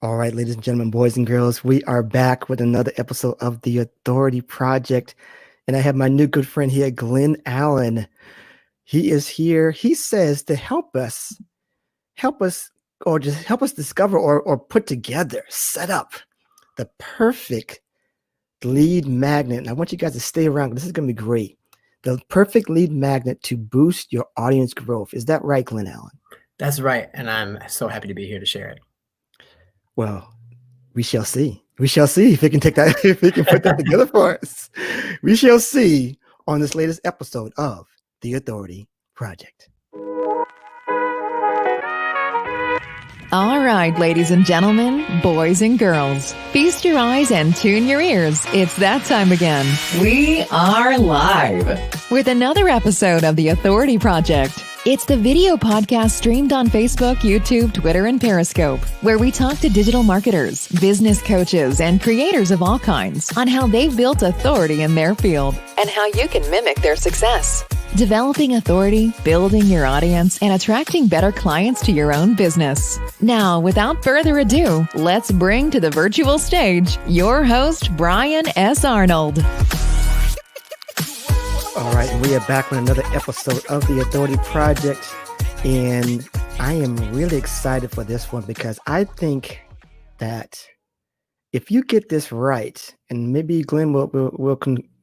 All right, ladies and gentlemen, boys and girls, we are back with another episode of The Authority Project. And I have my new good friend here, Glen Allen. He is here. He says to help us, or just help us discover or put together, set up the perfect lead magnet. And I want you guys to stay around. This is going to be great. The perfect lead magnet to boost your audience growth. Is that right, Glen Allen? That's right. And I'm so happy to be here to share it. Well, we shall see. We shall see if he can take that, if he can put that together for us. We shall see on this latest episode of The Authority Project. All right, ladies and gentlemen, boys and girls, feast your eyes and tune your ears. It's that time again. We are live with another episode of The Authority Project. It's the video podcast streamed on Facebook, YouTube, Twitter, and Periscope, where we talk to digital marketers, business coaches, and creators of all kinds on how they've built authority in their field and how you can mimic their success. Developing authority, building your audience, and attracting better clients to your own business. Now, without further ado, let's bring to the virtual stage your host, Brian S. Arnold. All right, we are back with another episode of The Authority Project, and I am really excited for this one because I think that if you get this right, and maybe Glenn will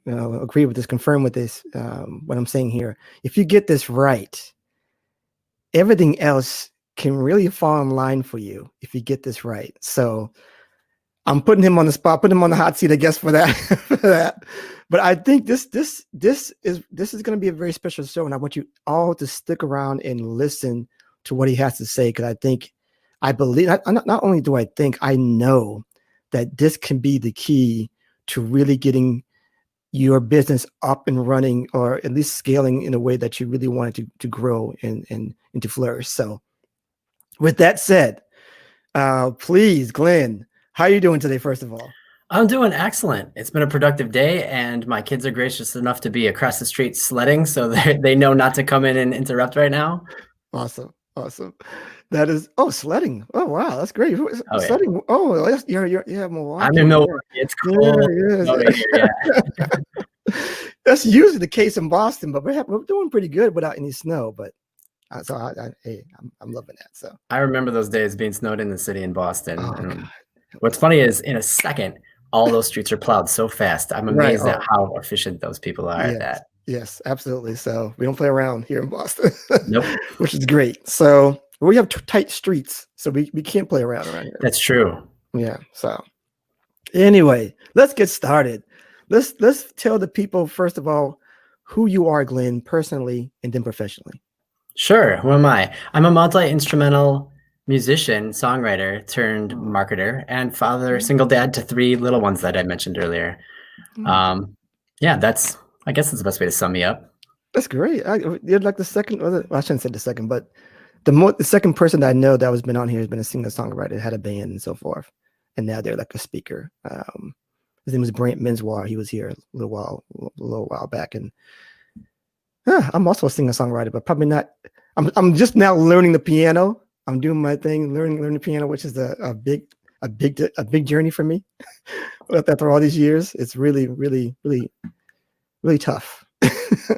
agree with this, confirm with this, what I'm saying here. If you get this right, everything else can really fall in line for you if you get this right. So I'm putting him on the spot, putting him on the hot seat, I guess, for that. But I think this is going to be a very special show, and I want you all to stick around and listen to what he has to say, because I believe, not only do I think, I know that this can be the key to really getting your business up and running, or at least scaling in a way that you really want it to grow and to flourish. So with that said, please, Glenn, how are you doing today, first of all? I'm doing excellent. It's been a productive day, and my kids are gracious enough to be across the street sledding, so they know not to come in and interrupt right now. Awesome. That is, sledding. Oh, wow, that's great. Oh, Sledding. Yeah. Oh, you're Milwaukee. I'm in Milwaukee. It's cold. That's usually the case in Boston, but we're doing pretty good without any snow. But so I'm loving that. So I remember those days being snowed in the city in Boston. Oh, what's funny is, in a second, all those streets are plowed so fast. I'm amazed at how efficient those people are at that. Yes, absolutely. So we don't play around here in Boston, Nope. Which is great. So we have tight streets, so we can't play around here. That's true. Yeah. So anyway, let's get started. Let's tell the people, first of all, who you are, Glenn, personally and then professionally. Sure. Who am I? I'm a multi-instrumental musician, songwriter turned marketer, and father, single dad to 3 little ones that I mentioned earlier. I guess that's the best way to sum me up. That's great. You're like the second, I shouldn't say the second, but the second person that I know that has been on here has been a singer-songwriter, had a band and so forth, and now they're like a speaker. His name was Brant Menswar. He was here a little while back, and I'm also a singer-songwriter, but probably not. I'm just now learning the piano. I'm doing my thing, learning the piano, which is a big journey for me. After all these years, it's really, really, really, really tough.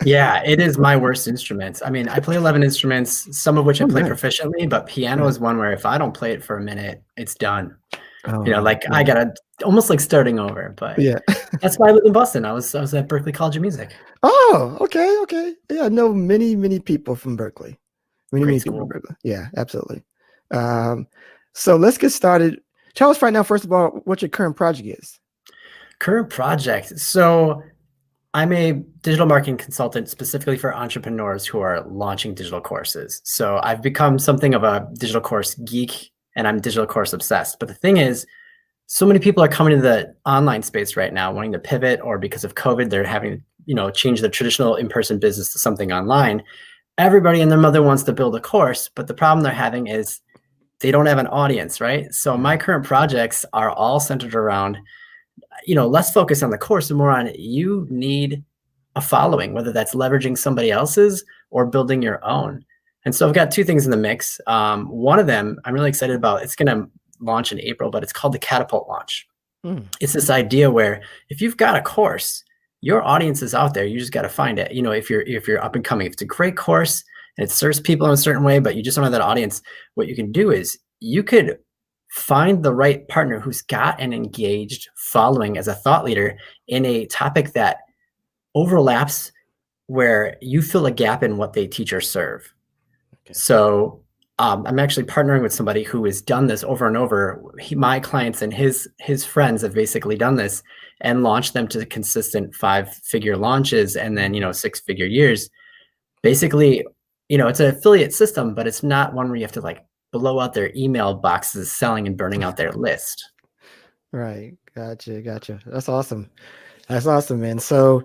Yeah, it is my worst instrument. I mean, I play 11 instruments, some of which I play proficiently, but piano is one where if I don't play it for a minute, it's done. I gotta almost like starting over. But that's why I live in Boston. I was at Berklee College of Music. Oh, okay. Yeah, I know many people from Berklee. Many people from Berklee. Yeah, absolutely. So let's get started. Tell us right now, first of all, what your current project is. Current project. So I'm a digital marketing consultant specifically for entrepreneurs who are launching digital courses. So I've become something of a digital course geek, and I'm digital course obsessed. But the thing is, so many people are coming to the online space right now wanting to pivot, or because of COVID, they're having change their traditional in-person business to something online. Everybody and their mother wants to build a course, but the problem they're having is they don't have an audience, right? So my current projects are all centered around less focus on the course and more on you need a following, whether that's leveraging somebody else's or building your own. And so I've got 2 things in the mix. One of them I'm really excited about. It's going to launch in April, but it's called the Catapult Launch. Mm. It's this idea where if you've got a course, your audience is out there. You just got to find it. If you're up and coming, if it's a great course and it serves people in a certain way, but you just don't have that audience, what you can do is you could find the right partner who's got an engaged following as a thought leader in a topic that overlaps where you fill a gap in what they teach or serve. Okay. So I'm actually partnering with somebody who has done this over and over. My clients and his friends have basically done this and launched them to consistent 5-figure launches and then 6-figure years. Basically, it's an affiliate system, but it's not one where you have to like blow out their email boxes selling and burning out their list. Right. Gotcha. That's awesome, man. So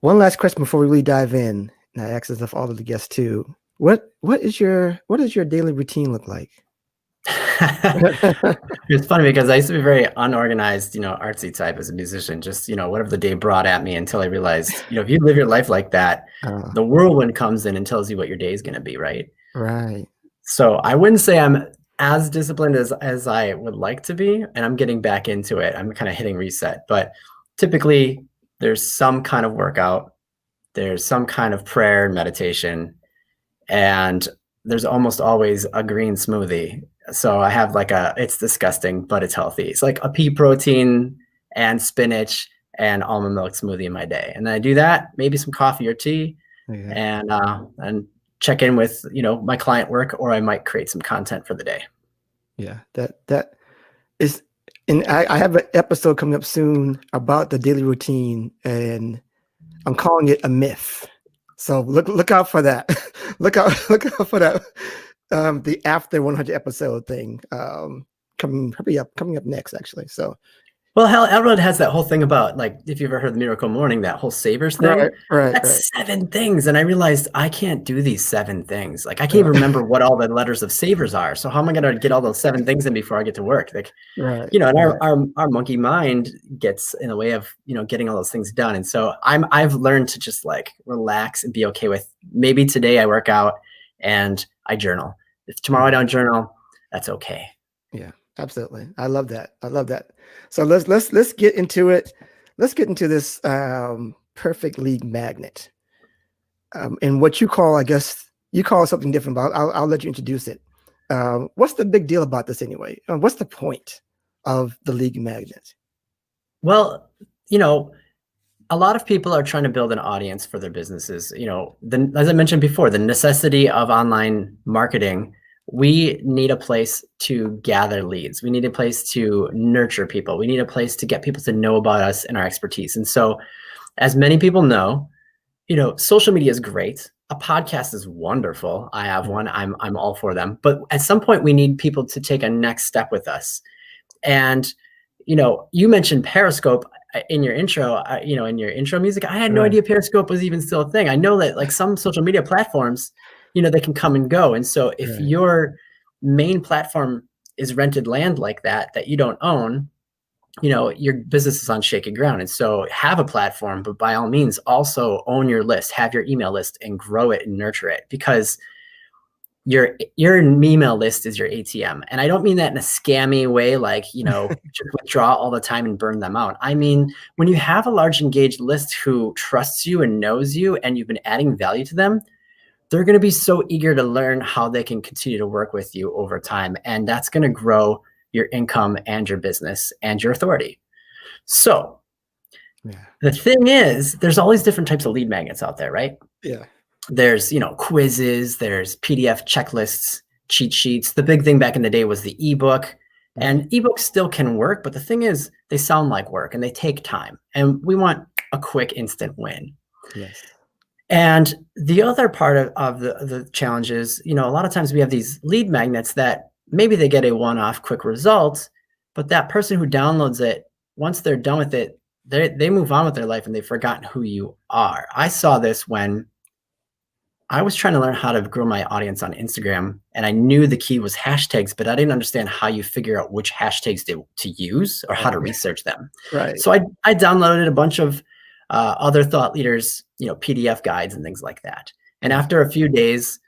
one last question before we really dive in, and I ask this of all of the guests too. What does your daily routine look like? It's funny because I used to be very unorganized, artsy type as a musician, just, whatever the day brought at me, until I realized, if you live your life like that, the whirlwind comes in and tells you what your day is going to be, right? Right. So I wouldn't say I'm as disciplined as I would like to be, and I'm getting back into it. I'm kind of hitting reset, but typically there's some kind of workout, there's some kind of prayer and meditation, and there's almost always a green smoothie. So I have it's disgusting, but it's healthy. It's like a pea protein and spinach and almond milk smoothie in my day. And then I do that, maybe some coffee or tea, and check in with, my client work, or I might create some content for the day. Yeah, that is, and I have an episode coming up soon about the daily routine, and I'm calling it a myth. So look out for that. look out for that. The after 100 episode thing coming up next, actually. So. Well, hell, Elrod has that whole thing about, like, if you've ever heard the Miracle Morning, that whole savers thing. Right. That's 7 things. And I realized I can't do these 7 things. Like, I can't even remember what all the letters of savers are. So how am I going to get all those 7 things in before I get to work? Like, and our monkey mind gets in the way of, getting all those things done. And so I've learned to just like relax and be okay with, maybe today I work out and I journal. If tomorrow I don't journal, that's okay. Yeah, absolutely. I love that. So let's get into it. Let's get into this perfect lead magnet. And what you call, I guess you call it something different, but I'll let you introduce it. What's the big deal about this anyway? What's the point of the lead magnet? Well, a lot of people are trying to build an audience for their businesses. As I mentioned before, the necessity of online marketing. We need a place to gather leads. We need a place to nurture people. We need a place to get people to know about us and our expertise. And so, as many people know, social media is great. A podcast is wonderful. I have one. I'm all for them. But at some point, we need people to take a next step with us. And you mentioned Periscope in your intro. In your intro music, I had no idea Periscope was even still a thing. I know that like some social media platforms, they can come and go. And so if your main platform is rented land like that you don't own, your business is on shaky ground. And so have a platform, but by all means also own your list, have your email list and grow it and nurture it, because your email list is your ATM. And I don't mean that in a scammy way, like, just withdraw all the time and burn them out. I mean, when you have a large engaged list who trusts you and knows you and you've been adding value to them, they're going to be so eager to learn how they can continue to work with you over time. And that's going to grow your income and your business and your authority. So the thing is, there's all these different types of lead magnets out there, right? Yeah. There's, quizzes, there's PDF checklists, cheat sheets. The big thing back in the day was the ebook, and ebooks still can work. But the thing is, they sound like work and they take time, and we want a quick instant win. Yes. And the other part of the challenge is, a lot of times we have these lead magnets that maybe they get a one-off quick result, but that person who downloads it, once they're done with it, they move on with their life and they've forgotten who you are. I saw this when I was trying to learn how to grow my audience on Instagram, and I knew the key was hashtags, but I didn't understand how you figure out which hashtags to use or how to research them. Right. So I downloaded a bunch of other thought leaders, PDF guides and things like that. And after a few days,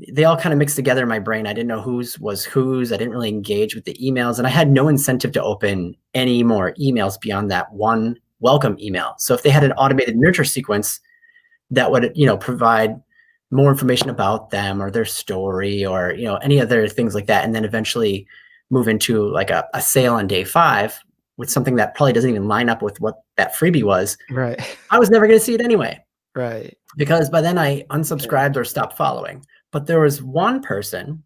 they all kind of mixed together in my brain. I didn't know whose was whose. I didn't really engage with the emails, and I had no incentive to open any more emails beyond that one welcome email. So if they had an automated nurture sequence that would, provide more information about them or their story or, any other things like that, and then eventually move into like a sale on day 5 with something that probably doesn't even line up with what that freebie was, Right. I was never going to see it anyway. Right. Because by then I unsubscribed or stopped following. But there was one person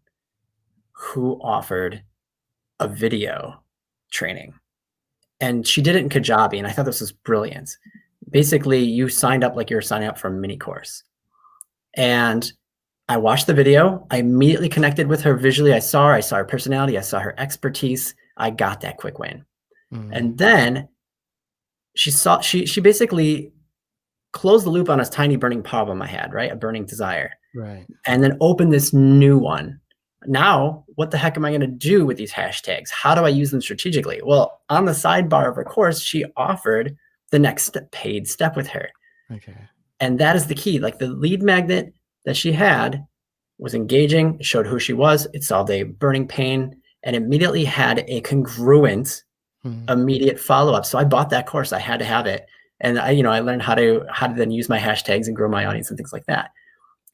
who offered a video training, and she did it in Kajabi, and I thought this was brilliant. Basically, you signed up like you were signing up for a mini course. And I watched the video. I immediately connected with her visually. I saw her personality. I saw her expertise. I got that quick win. And then she basically closed the loop on a tiny burning problem I had, right? A burning desire. Right. And then open this new one. Now, what the heck am I going to do with these hashtags? How do I use them strategically? Well, on the sidebar of her course, she offered the next paid step with her. Okay. And that is the key. Like the lead magnet that she had was engaging, showed who she was. It solved a burning pain and immediately had a congruent, immediate follow-up. So I bought that course. I had to have it. And I learned how to then use my hashtags and grow my audience and things like that.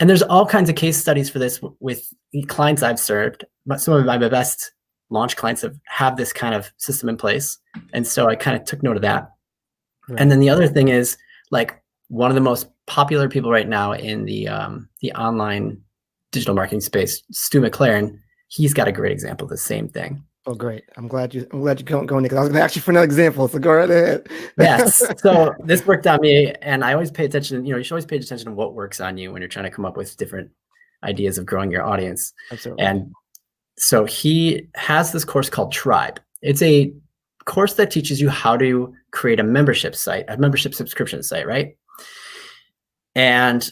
And there's all kinds of case studies for this with clients I've served. But some of my best launch clients have this kind of system in place. And so I kind of took note of that. Right. And then the other thing is, like, one of the most popular people right now in the online digital marketing space, Stu McLaren, he's got a great example of the same thing. Oh, great. I'm glad you going, Nick. I was going to ask you for another example, so go right ahead. Yes. So this worked on me, and I always pay attention. You should always pay attention to what works on you when you're trying to come up with different ideas of growing your audience. Absolutely. And so he has this course called Tribe. It's a course that teaches you how to create a membership site, a membership subscription site, right? And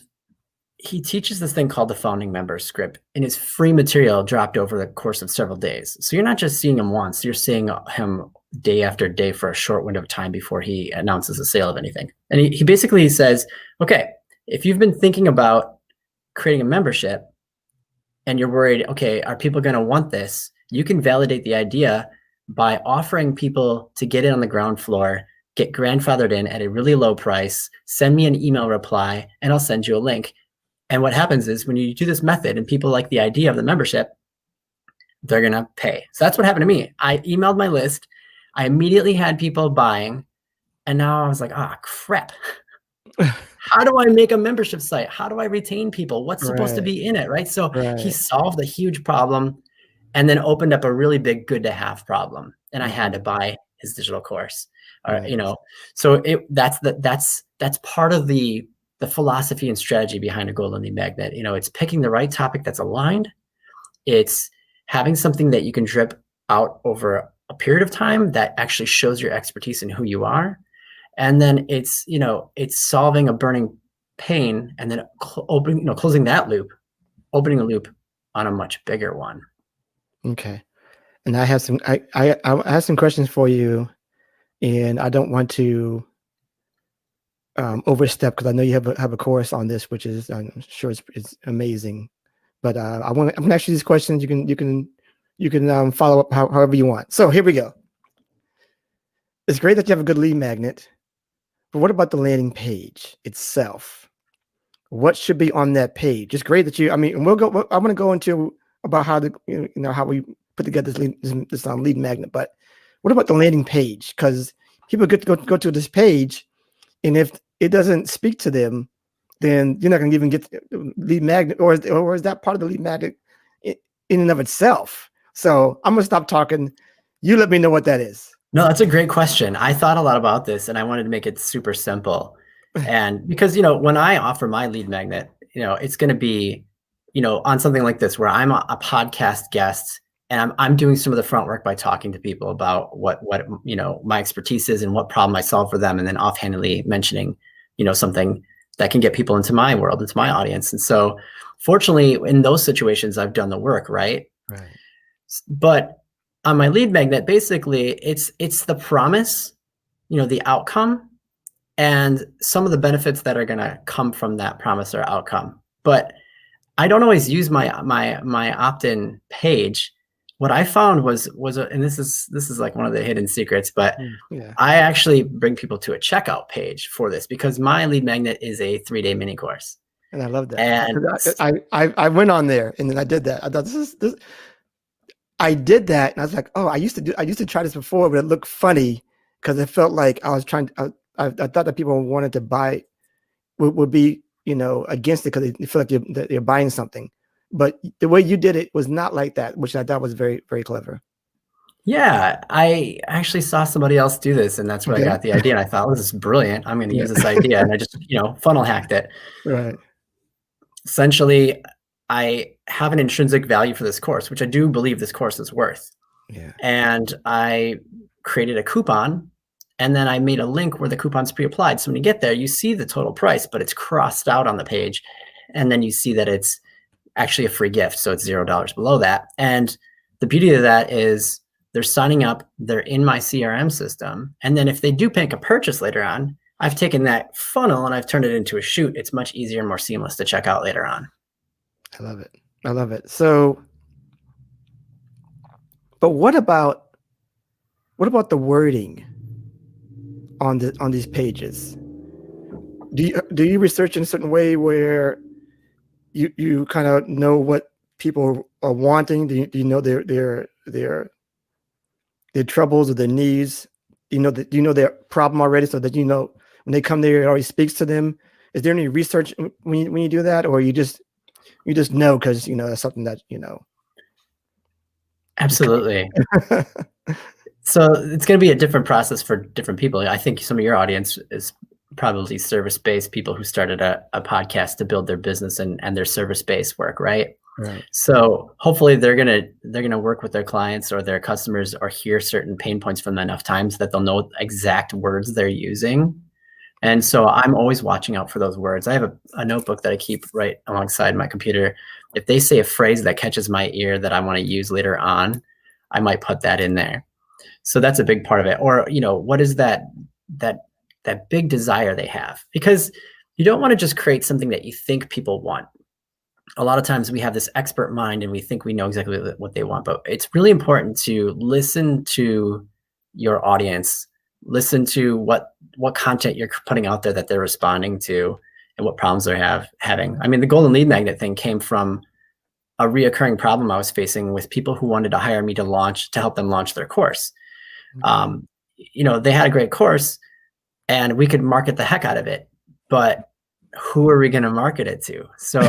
he teaches this thing called the founding member script, and it's free material dropped over the course of several days. So you're not just seeing him once, you're seeing him day after day for a short window of time before he announces a sale of anything. And he basically says, okay, if you've been thinking about creating a membership and you're worried, okay, are people going to want this? You can validate the idea by offering people to get in on the ground floor, get grandfathered in at a really low price, send me an email reply, and I'll send you a link. And what happens is when you do this method and people like the idea of the membership, they're going to pay. So that's what happened to me. I emailed my list. I immediately had people buying. And now I was like, crap. How do I make a membership site? How do I retain people? What's supposed to be in it, right? So he solved a huge problem and then opened up a really big good to have problem. And I had to buy his digital course. So that's part of the philosophy and strategy behind a golden lead magnet. It's picking the right topic that's aligned. It's having something that you can drip out over a period of time that actually shows your expertise and who you are. And then it's solving a burning pain and then closing that loop, opening a loop on a much bigger one. Okay. And I have I have some questions for you, and I don't want to overstep because I know you have a course on this, which is I'm sure it's amazing. But I'm gonna ask you these questions. You can follow up however you want. So here we go. It's great that you have a good lead magnet, but what about the landing page itself? What should be on that page? It's great that you. I mean, I'm going to go into about how how we put together this lead magnet. But what about the landing page? Because people get to go to this page, and if it doesn't speak to them, then you're not going to even get the lead magnet, or is that part of the lead magnet in and of itself? So I'm going to stop talking. You let me know what that is. No, that's a great question. I thought a lot about this, and I wanted to make it super simple. And because, when I offer my lead magnet, it's going to be, on something like this, where I'm a podcast guest and I'm doing some of the front work by talking to people about what my expertise is and what problem I solve for them. And then offhandedly mentioning, something that can get people into my world, into my audience. And so fortunately in those situations, I've done the work, right? Right. But on my lead magnet, basically it's the promise, the outcome, and some of the benefits that are going to come from that promise or outcome. But I don't always use my opt-in page. What I found was and this is like one of the hidden secrets, but Yeah. I actually bring people to a checkout page for this because my lead magnet is a 3-day mini course. And I love that. And I went on there and then I did that. I thought this I did that and I was like, oh, I used to try this before, but it looked funny because it felt like I was trying. I thought that people wanted to buy would be, against it because they feel like they're buying something. But the way you did it was not like that, which I thought was very, very clever. yeah, I actually saw somebody else do this, and that's where I Okay. got the idea. And I thought, this is brilliant. I'm going to Yeah. use this idea, and I just funnel hacked it. Right. Essentially, I have an intrinsic value for this course, which I do believe this course is worth. Yeah. And I created a coupon, and then I made a link where the coupon's pre-applied. So when you get there, you see the total price, but it's crossed out on the page. And then you see that it's actually a free gift. So it's $0 below that. And the beauty of that is they're signing up, they're in my CRM system. And then if they do make a purchase later on, I've taken that funnel and I've turned it into a shoot. It's much easier and more seamless to check out later on. I love it. I love it. So, but what about the wording on these pages? Do you research in a certain way where you kind of know what people are wanting? Do you know their troubles or their needs? Do you know their problem already, so that when they come there, it already speaks to them? Is there any research when you do that, or you just know because that's something that Absolutely. So it's going to be a different process for different people. I think some of your audience is probably service-based people who started a podcast to build their business and their service-based work, right? Right. So hopefully they're gonna work with their clients or their customers or hear certain pain points from them enough times that they'll know exact words they're using. And so I'm always watching out for those words. I have a notebook that I keep right alongside my computer. If they say a phrase that catches my ear that I want to use later on, I might put that in there. So that's a big part of it. Or, what is that big desire they have? Because you don't want to just create something that you think people want. A lot of times we have this expert mind and we think we know exactly what they want, but it's really important to listen to your audience, listen to what content you're putting out there that they're responding to and what problems they're having. I mean, the golden lead magnet thing came from a reoccurring problem I was facing with people who wanted to hire me to help them launch their course. They had a great course and we could market the heck out of it, but who are we going to market it to? So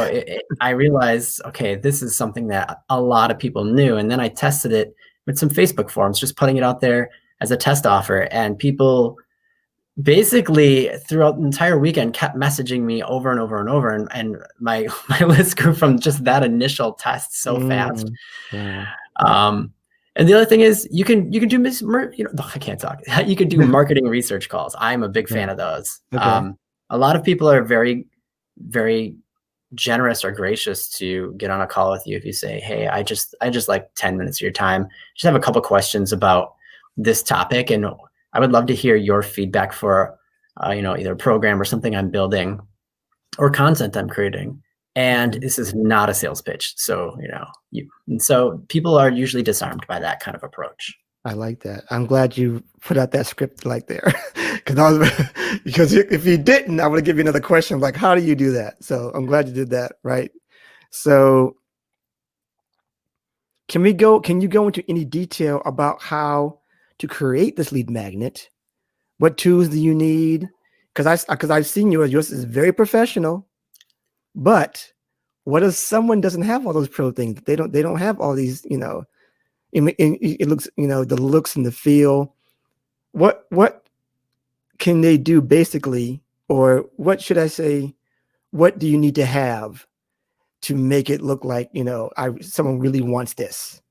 I realized, okay, this is something that a lot of people knew. And then I tested it with some Facebook forums, just putting it out there as a test offer. And people basically throughout the entire weekend kept messaging me over and over and over. And my list grew from just that initial test so fast. Yeah. And the other thing is you can do I can't talk. You can do marketing research calls. I'm a big fan of those. Okay. A lot of people are very, very generous or gracious to get on a call with you if you say, hey, I just like 10 minutes of your time. Just have a couple questions about this topic. And I would love to hear your feedback for, either a program or something I'm building or content I'm creating. And this is not a sales pitch. So, so people are usually disarmed by that kind of approach. I like that. I'm glad you put out that script like there, because if you didn't, I would have given you another question like, how do you do that? So I'm glad you did that. Right. So can you go into any detail about how to create this lead magnet? What tools do you need? Because I've seen yours is very professional, but what if someone doesn't have all those pro things? They don't have all these, it looks, the looks and the feel. What can they do basically, or what should I say? What do you need to have to make it look like, someone really wants this?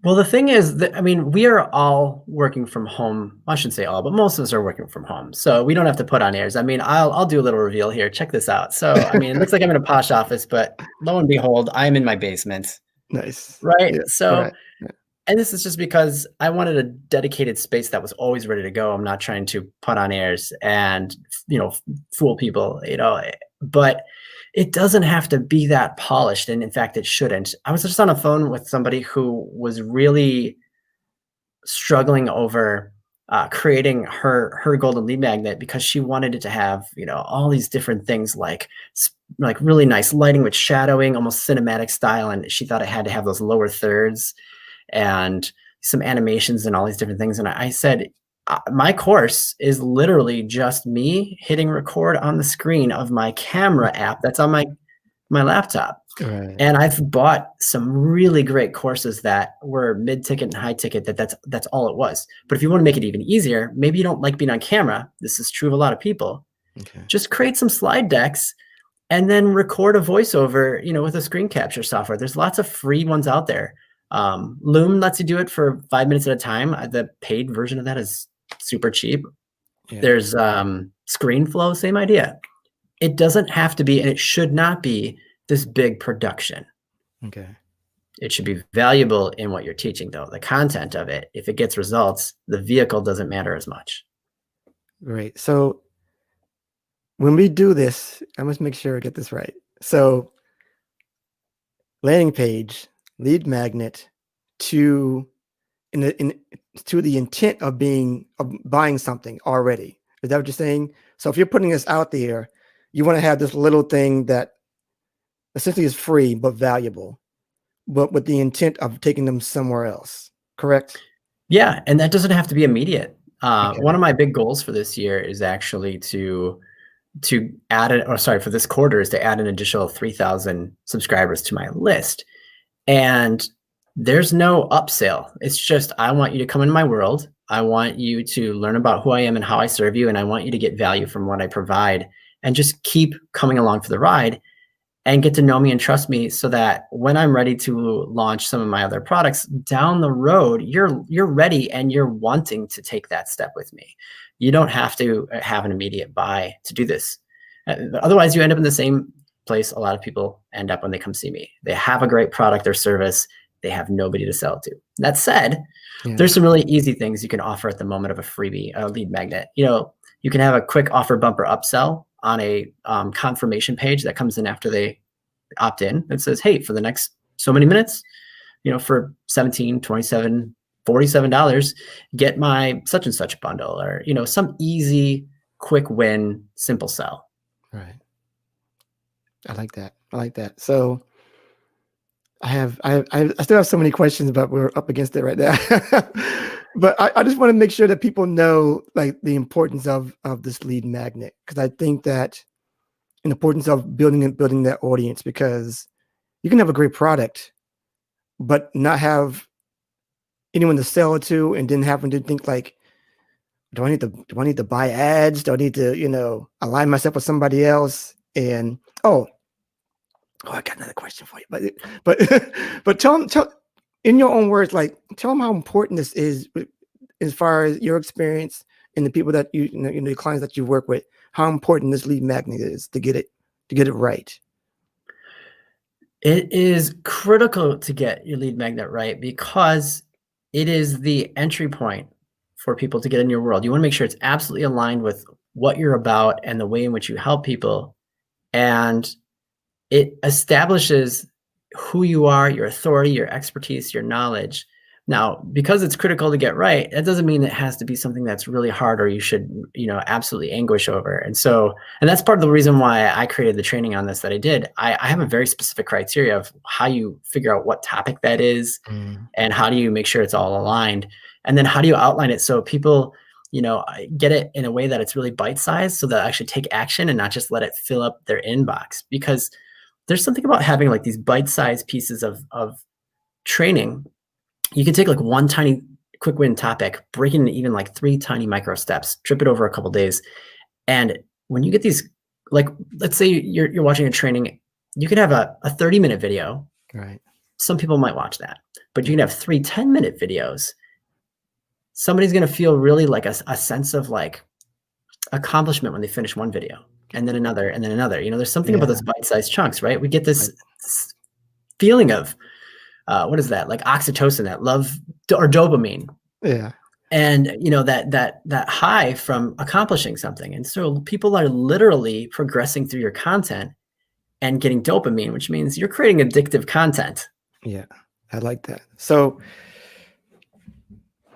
Well, the thing is that, we are all working from home. I shouldn't say all, but most of us are working from home. So we don't have to put on airs. I'll do a little reveal here. Check this out. So, it looks like I'm in a posh office, but lo and behold, I'm in my basement. Nice. Right. Yeah, So, right. and this is just because I wanted a dedicated space that was always ready to go. I'm not trying to put on airs and, fool people. but it doesn't have to be that polished. And in fact, it shouldn't. I was just on a phone with somebody who was really struggling over creating her golden lead magnet because she wanted it to have, all these different things like really nice lighting with shadowing, almost cinematic style. And she thought it had to have those lower thirds and some animations and all these different things. And I said, my course is literally just me hitting record on the screen of my camera app that's on my laptop. Right. And I've bought some really great courses that were mid-ticket and high-ticket that's all it was. But if you want to make it even easier, maybe you don't like being on camera. This is true of a lot of people. Okay. Just create some slide decks and then record a voiceover, with a screen capture software. There's lots of free ones out there. Loom lets you do it for 5 minutes at a time. The paid version of that is super cheap. Yeah. There's ScreenFlow, same idea. It doesn't have to be, and it should not be, this big production. Okay. It should be valuable in what you're teaching, though. The content of it, if it gets results, the vehicle doesn't matter as much. Great. So when we do this, I must make sure I get this right. So landing page, lead magnet to the intent of buying something already. Is that what you're saying? So if you're putting this out there, you want to have this little thing that essentially is free but valuable, but with the intent of taking them somewhere else. Correct? Yeah, and that doesn't have to be immediate. Okay. One of my big goals for this year is actually to add for this quarter is to add an additional 3,000 subscribers to my list. And there's no upsell. It's just, I want you to come into my world. I want you to learn about who I am and how I serve you. And I want you to get value from what I provide and just keep coming along for the ride and get to know me and trust me so that when I'm ready to launch some of my other products down the road, you're ready and you're wanting to take that step with me. You don't have to have an immediate buy to do this. Otherwise, you end up in the same place a lot of people end up when they come see me. They have a great product or service. They have nobody to sell to. That said, there's some really easy things you can offer at the moment of a freebie, a lead magnet. You can have a quick offer bumper upsell on a confirmation page that comes in after they opt in. It says, hey, for the next so many minutes, for $17, $27, $47, get my such and such bundle, or, some easy, quick win, simple sell. Right. I like that. So I still have so many questions, but we're up against it right now. But I just want to make sure that people know like the importance of this lead magnet, because I think that the importance of building that audience, because you can have a great product, but not have anyone to sell it to, and then having to think like, do I need to buy ads? Do I need to align myself with somebody else? And oh, I got another question for you, but tell in your own words, like tell them how important this is as far as your experience and the people that the clients that you work with, how important this lead magnet is to get it right. It is critical to get your lead magnet right because it is the entry point for people to get in your world. You want to make sure it's absolutely aligned with what you're about and the way in which you help people. And it establishes who you are, your authority, your expertise, your knowledge. Now, because it's critical to get right, that doesn't mean it has to be something that's really hard or you should, absolutely anguish over. And that's part of the reason why I created the training on this that I did. I have a very specific criteria of how you figure out what topic that is and how do you make sure it's all aligned. And then how do you outline it so people, get it in a way that it's really bite-sized so they'll actually take action and not just let it fill up their inbox. Because there's something about having like these bite-sized pieces of training. You can take like one tiny quick win topic, break it into even like 3 tiny micro steps, trip it over a couple of days. And when you get these, like, let's say you're watching a training, you can have a 30-minute video. Right. Some people might watch that, but you can have 3 10-minute videos. Somebody's going to feel really like a sense of like accomplishment when they finish one video and then another and then another. There's something about those bite-sized chunks, right? We get this feeling of, what is that? Like oxytocin, that love or dopamine. Yeah. and that high from accomplishing something. And so people are literally progressing through your content and getting dopamine, which means you're creating addictive content. Yeah, I like that. So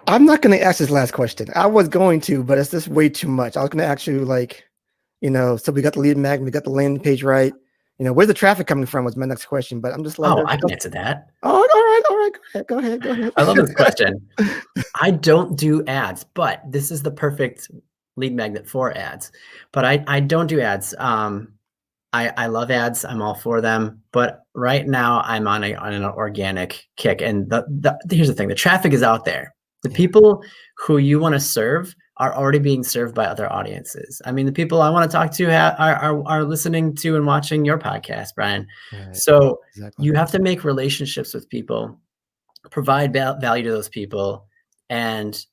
I'm not going to ask this last question. I was going to, but it's just way too much. I was going to ask you, like, so we got the lead magnet, we got the landing page right. Where's the traffic coming from was my next question, but I'm just like, I can answer that. Oh, all right. Go ahead. I love this question. I don't do ads, but this is the perfect lead magnet for ads. But I don't do ads. I love ads. I'm all for them. But right now I'm on an organic kick. And here's the thing: the traffic is out there. The people who you want to serve are already being served by other audiences. I mean, the people I want to talk to are listening to and watching your podcast, Brian. Right. So you have to make relationships with people, provide value to those people, and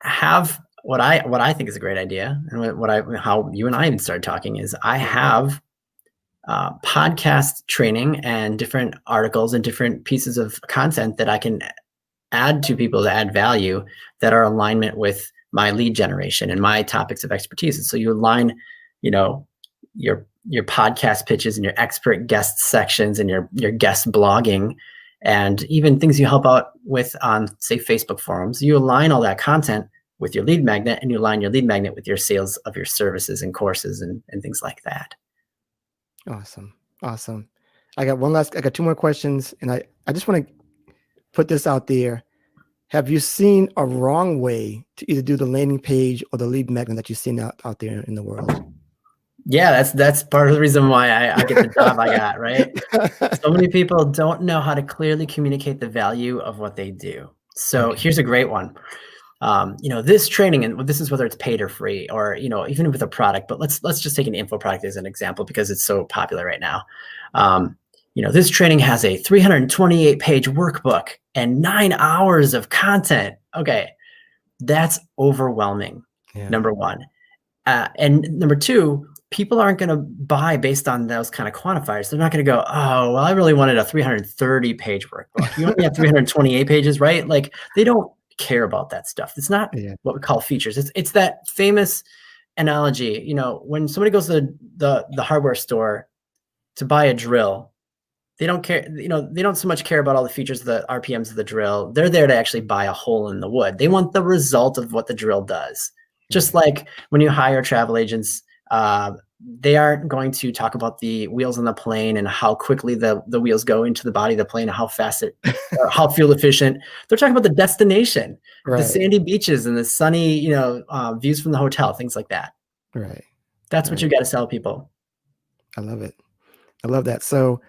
have what I think is a great idea, and how you and I even started talking is I have podcast training and different articles and different pieces of content that I can add to people to add value that are alignment with my lead generation and my topics of expertise. And so you align, your podcast pitches and your expert guest sections and your guest blogging and even things you help out with on, say, Facebook forums. You align all that content with your lead magnet, and you align your lead magnet with your sales of your services and courses and things like that. Awesome. I got two more questions, and I just want to put this out there. Have you seen a wrong way to either do the landing page or the lead magnet that you've seen out there in the world? Yeah, that's part of the reason why I get the job I got, right? So many people don't know how to clearly communicate the value of what they do. So here's a great one. This training, and this is whether it's paid or free, or even with a product, but let's just take an info product as an example because it's so popular right now. This training has a 328-page workbook and 9 hours of content. Okay, that's overwhelming, number one. And number two, people aren't going to buy based on those kind of quantifiers. They're not going to go, oh, well, I really wanted a 330-page workbook. You only have 328 pages, right? Like, they don't care about that stuff. It's not what we call features. It's that famous analogy, when somebody goes to the hardware store to buy a drill, they don't care, they don't so much care about all the features, the RPMs of the drill. They're there to actually buy a hole in the wood. They want the result of what the drill does. Just like when you hire travel agents, they aren't going to talk about the wheels on the plane and how quickly the wheels go into the body of the plane and how fast or how fuel efficient. They're talking about the destination, the sandy beaches and the sunny, views from the hotel, things like that. Right. That's what you got to sell people. I love it. I love that. So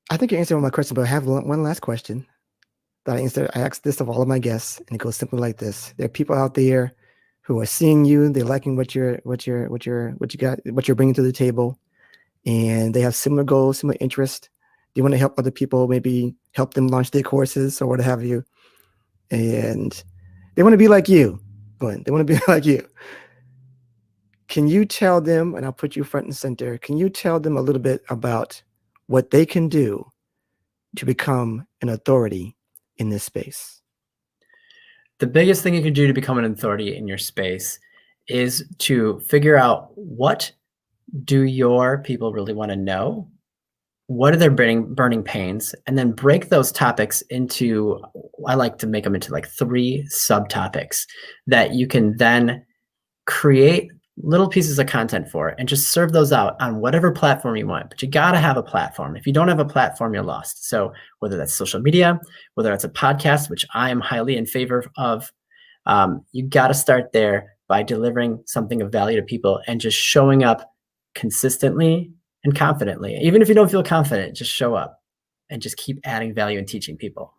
I think you answered all my questions, but I have one last question that I asked this of all of my guests, and it goes simply like this: there are people out there who are seeing you, they're liking what you're bringing to the table, and they have similar goals, similar interests. You want to help other people, maybe help them launch their courses or what have you, and they want to be like you, Glenn. They want to be like you. Can you tell them, and I'll put you front and center, can you tell them a little bit about what they can do to become an authority in this space? The biggest thing you can do to become an authority in your space is to figure out, what do your people really want to know? What are their burning pains? And then break those topics into, I like to make them into like 3 subtopics that you can then create little pieces of content for, and just serve those out on whatever platform you want. But you got to have a platform. If you don't have a platform, you're lost. So whether that's social media, whether it's a podcast, which I am highly in favor of, you got to start there by delivering something of value to people and just showing up consistently and confidently. Even if you don't feel confident, just show up and just keep adding value and teaching people.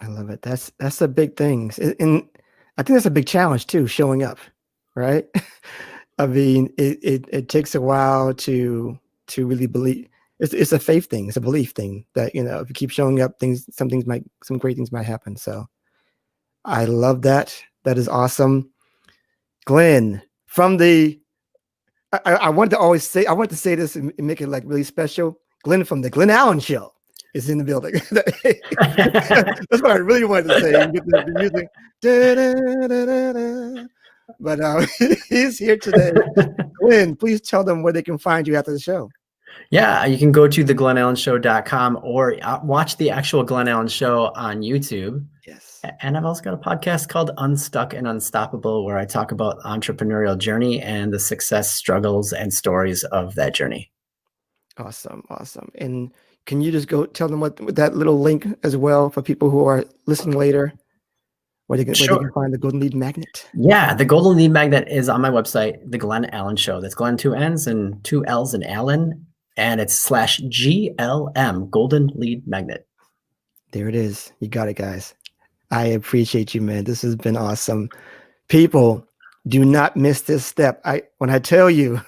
I love it. That's a big thing. And I think that's a big challenge too, showing up. Right. I mean, it takes a while to really believe. It's a faith thing. It's a belief thing that, if you keep showing up, some great things might happen. So I love that. That is awesome. Glenn, I want to say this and make it like really special. Glenn from the Glen Allen Show. is in the building. That's what I really wanted to say. You get the music. Da, da, da, da, da. But he's here today. Glen, please tell them where they can find you after the show. Yeah, you can go to theglenallenshow.com or watch the actual Glen Allen Show on YouTube. Yes. And I've also got a podcast called Unstuck and Unstoppable, where I talk about entrepreneurial journey and the success, struggles, and stories of that journey. Awesome. And can you just go tell them what that little link as well for people who are listening later, where they can find the Golden Lead Magnet? Yeah, the Golden Lead Magnet is on my website, The Glen Allen Show. That's Glen 2 N's and 2 L's in Allen. And it's /GLM, Golden Lead Magnet. There it is. You got it, guys. I appreciate you, man. This has been awesome. People, do not miss this step. When I tell you,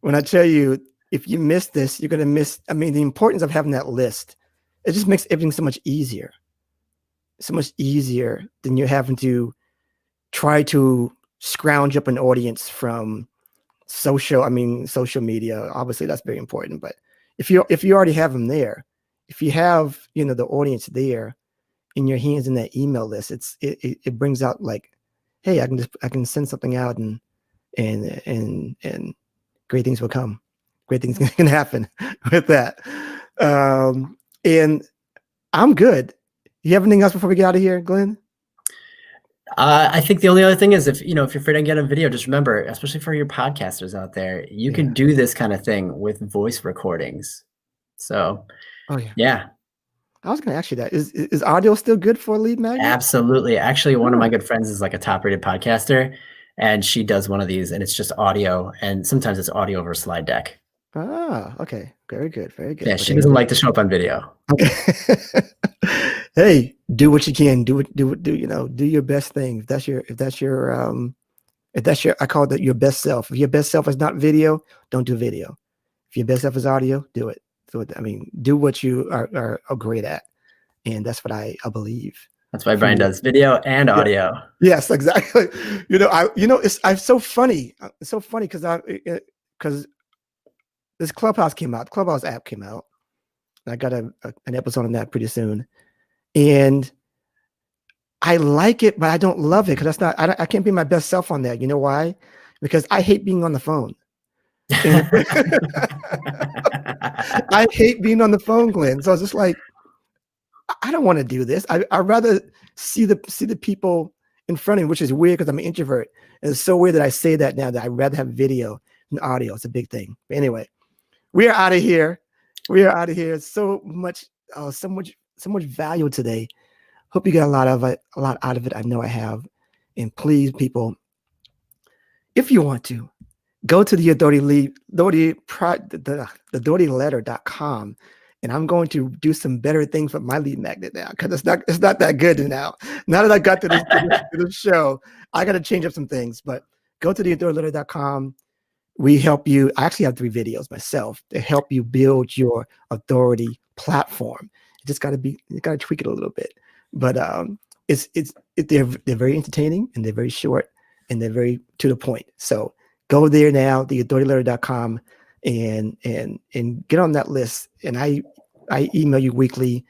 if you miss this, you're going to miss, the importance of having that list. It just makes everything so much easier. So much easier than you're having to try to scrounge up an audience from social media. Obviously that's very important, but if you already have them there, if you have the audience there in your hands in that email list, it brings out like, hey, I can send something out and great things will come. Great things can happen with that. And I'm good. You have anything else before we get out of here, Glen? I think the only other thing is if you're afraid to get a video, just remember, especially for your podcasters out there, you can do this kind of thing with voice recordings. So, yeah. I was going to ask you that. Is audio still good for a lead magnet? Absolutely. Actually, one of my good friends is like a top-rated podcaster, and she does one of these, and it's just audio, and sometimes it's audio over a slide deck. Ah, okay. Very good. Very good. Yeah, she doesn't like to show up on video. Okay. Hey, do what you can. Do your best thing. If that's your I call it your best self. If your best self is not video, don't do video. If your best self is audio, do it. So do what you are great at, and that's what I believe. That's why Brian does video and audio. Yes, exactly. It's so funny. It's so funny because this Clubhouse came out. The Clubhouse app came out. I got an episode on that pretty soon, and I like it, but I don't love it because I can't be my best self on that. You know why? Because I hate being on the phone. I hate being on the phone, Glen. So it's just like, I don't want to do this. I'd rather see the people in front of me, which is weird because I'm an introvert. And it's so weird that I say that now, that I'd rather have video than audio. It's a big thing. But anyway, we are out of here. So much value today. Hope you got a lot out of it. I know I have. And please, people, if you want to, go to the authorityletter.com, and I'm going to do some better things with my lead magnet now, because it's not that good now. Now that I got to this show, I got to change up some things. But go to the authorityletter.com. We help you. I actually have 3 videos myself to help you build your authority platform. You just got to tweak it a little bit. But they're very entertaining, and they're very short, and they're very to the point. So go there now, theauthorityletter.com, and get on that list. And I email you weekly,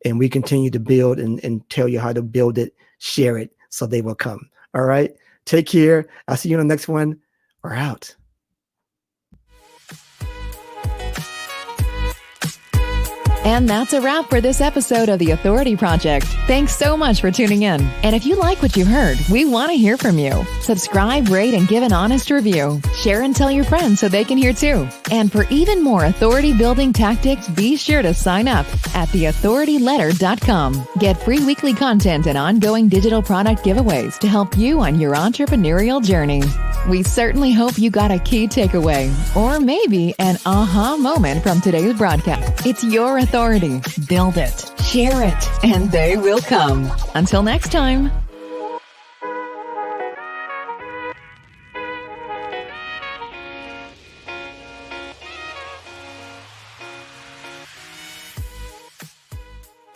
and we continue to build and tell you how to build it, share it, so they will come. All right. Take care. I'll see you on the next one. We're out. And that's a wrap for this episode of The Authority Project. Thanks so much for tuning in. And if you like what you heard, we want to hear from you. Subscribe, rate, and give an honest review. Share and tell your friends so they can hear too. And for even more authority-building tactics, be sure to sign up at theauthorityletter.com. Get free weekly content and ongoing digital product giveaways to help you on your entrepreneurial journey. We certainly hope you got a key takeaway, or maybe an aha moment from today's broadcast. It's your authority. Build it, share it, and they will come. Until next time.